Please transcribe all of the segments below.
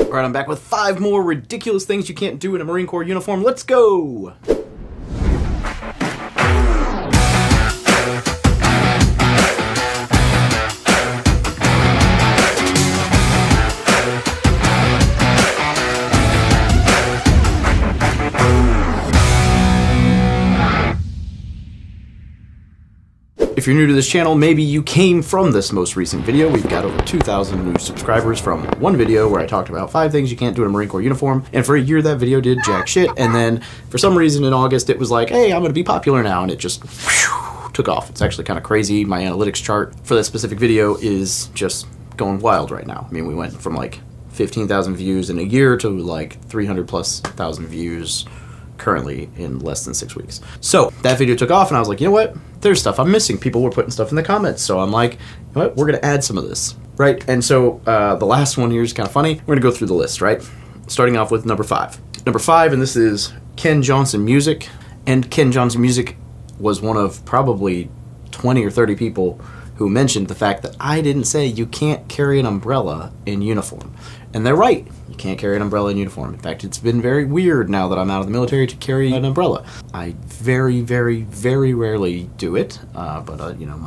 Alright, I'm back with 5 more ridiculous things you can't do in a Marine Corps uniform. Let's go! If you're new to this channel, maybe you came from this most recent video. We've got over 2,000 new subscribers from one video where I talked about 5 things you can't do in a Marine Corps uniform. And for a year, that video did jack shit. And then for some reason in August, it was like, hey, I'm going to be popular now. And it just took off. It's actually kind of crazy. My analytics chart for that specific video is just going wild right now. I mean, we went from like 15,000 views in a year to like 300,000+ views currently in less than 6 weeks. So that video took off and I was like, you know what? There's stuff I'm missing. People were putting stuff in the comments. So I'm like, you know what? We're going to add some of this, right? And so the last one here is kind of funny. We're going to go through the list, right? Starting off with number 5. Number 5, and this is Ken Johnson Music. And Ken Johnson Music was one of probably 20 or 30 people who mentioned the fact that I didn't say you can't carry an umbrella in uniform. And they're right. You can't carry an umbrella in uniform. In fact, it's been very weird now that I'm out of the military to carry an umbrella. I very, very, very rarely do it, but you know,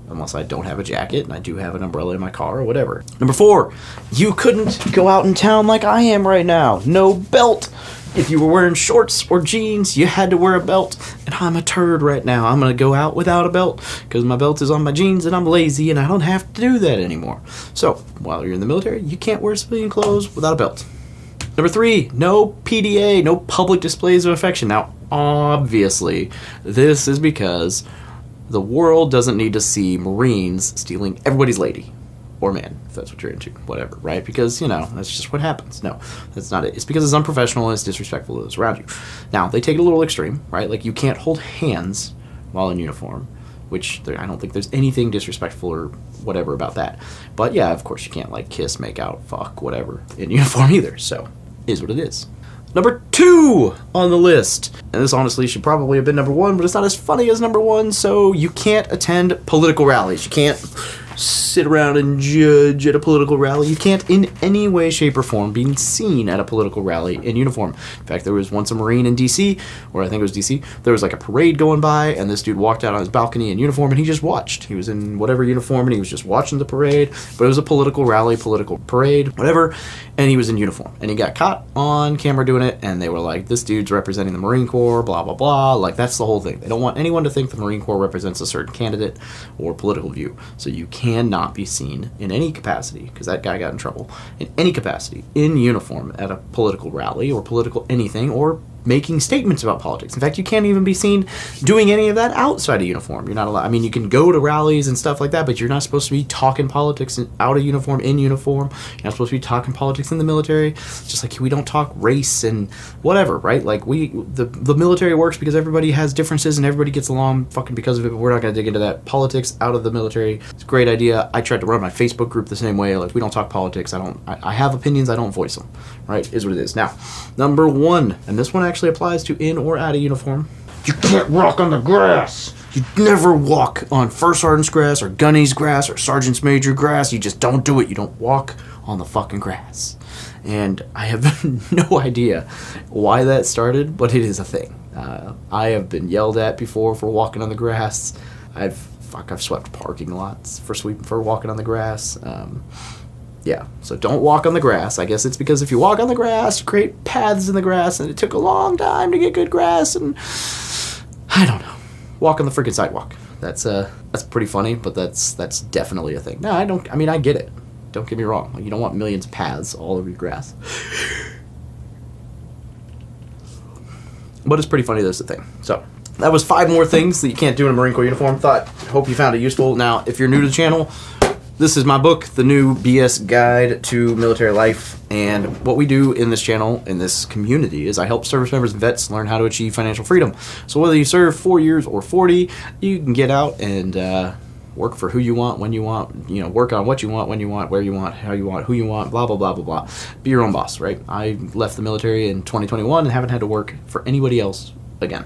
unless I don't have a jacket and I do have an umbrella in my car or whatever. Number 4, you couldn't go out in town like I am right now. No belt. If you were wearing shorts or jeans, you had to wear a belt, and I'm a turd right now. I'm going to go out without a belt because my belt is on my jeans and I'm lazy and I don't have to do that anymore. So, while you're in the military, you can't wear civilian clothes without a belt. Number 3, no PDA, no public displays of affection. Now, obviously, this is because the world doesn't need to see Marines stealing everybody's lady. Or man, if that's what you're into, whatever, right? Because, you know, that's just what happens. No, that's not it. It's because it's unprofessional and it's disrespectful to those around you. Now, they take it a little extreme, right? Like, you can't hold hands while in uniform, which I don't think there's anything disrespectful or whatever about that. But yeah, of course, you can't, like, kiss, make out, fuck, whatever in uniform either. So, is what it is. Number 2 on the list, and this honestly should probably have been number 1, but it's not as funny as number 1, so you can't attend political rallies. You can't sit around and judge at a political rally. You can't in any way, shape, or form be seen at a political rally in uniform. In fact, there was once a Marine in D.C., or I think it was D.C., there was like a parade going by, and this dude walked out on his balcony in uniform, and he just watched. He was in whatever uniform, and he was just watching the parade, but it was a political rally, political parade, whatever, and he was in uniform. And he got caught on camera doing it, and they were like, this dude's representing the Marine Corps, blah, blah, blah. Like, that's the whole thing. They don't want anyone to think the Marine Corps represents a certain candidate or political view. So you cannot be seen in any capacity, because that guy got in trouble, in any capacity, in uniform at a political rally or political anything, or making statements about politics. In fact, you can't even be seen doing any of that outside of uniform. You're not allowed. I mean, you can go to rallies and stuff like that, but you're not supposed to be talking politics out of uniform, in uniform. You're not supposed to be talking politics in the military. Just like we don't talk race and whatever, right? Like the military works because everybody has differences and everybody gets along fucking because of it, but we're not going to dig into that. Politics out of the military. It's a great idea. I tried to run my Facebook group the same way. Like, we don't talk politics. I have opinions. I don't voice them, right? Is what it is. Now, number 1, and this one actually applies to in or out of uniform. You can't walk on the grass. You never walk on first sergeant's grass or gunny's grass or sergeant's major grass. You just don't do it. You don't walk on the fucking grass. And I have no idea why that started, but it is a thing. I have been yelled at before for walking on the grass. I've swept parking lots for walking on the grass. Yeah, so don't walk on the grass. I guess it's because if you walk on the grass, you create paths in the grass, and it took a long time to get good grass, and I don't know. Walk on the freaking sidewalk. That's pretty funny, but that's definitely a thing. No, I get it. Don't get me wrong. Like, you don't want millions of paths all over your grass. But it's pretty funny that's the thing. So, that was 5 more things that you can't do in a Marine Corps uniform. Hope you found it useful. Now, if you're new to the channel, this is my book, The New BS Guide to Military Life, and what we do in this channel, in this community, is I help service members and vets learn how to achieve financial freedom. So whether you serve 4 years or 40, you can get out and work for who you want, when you want, you know, work on what you want, when you want, where you want, how you want, who you want, blah, blah, blah, blah, blah. Be your own boss, right? I left the military in 2021 and haven't had to work for anybody else again.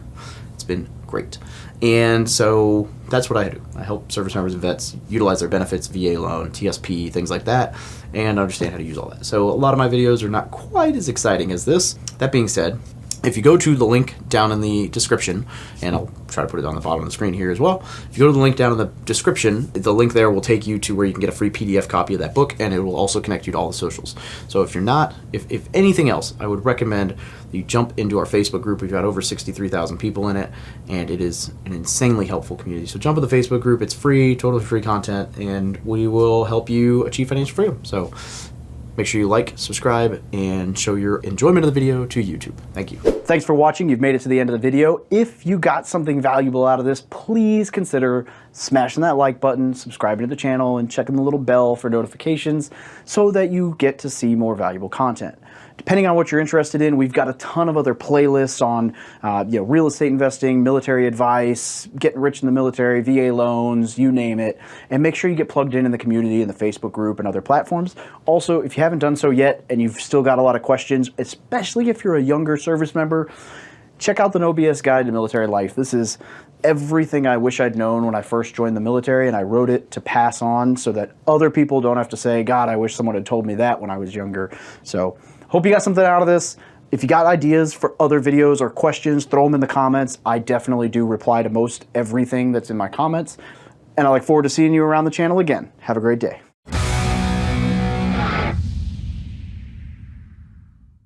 It's been great. And so that's what I do. I help service members and vets utilize their benefits, VA loan, TSP, things like that, and understand how to use all that. So a lot of my videos are not quite as exciting as this. That being said, if you go to the link down in the description, and I'll try to put it on the bottom of the screen here as well. If you go to the link down in the description, the link there will take you to where you can get a free PDF copy of that book, and it will also connect you to all the socials. So if you're not, if anything else, I would recommend that you jump into our Facebook group. We've got over 63,000 people in it, and it is an insanely helpful community. So jump in the Facebook group. It's free, totally free content, and we will help you achieve financial freedom. So make sure you like, subscribe, and show your enjoyment of the video to YouTube. Thank you. Thanks for watching. You've made it to the end of the video. If you got something valuable out of this, please consider smashing that like button, subscribing to the channel, and checking the little bell for notifications so that you get to see more valuable content. Depending on what you're interested in, we've got a ton of other playlists on real estate investing, military advice, getting rich in the military, VA loans, you name it. And make sure you get plugged in the community, in the Facebook group, and other platforms. Also, if you haven't done so yet and you've still got a lot of questions, especially if you're a younger service member, check out the No BS Guide to Military Life. This is everything I wish I'd known when I first joined the military, and I wrote it to pass on so that other people don't have to say, God, I wish someone had told me that when I was younger. So hope you got something out of this. If you got ideas for other videos or questions, throw them in the comments. I definitely do reply to most everything that's in my comments. And I look forward to seeing you around the channel again. Have a great day.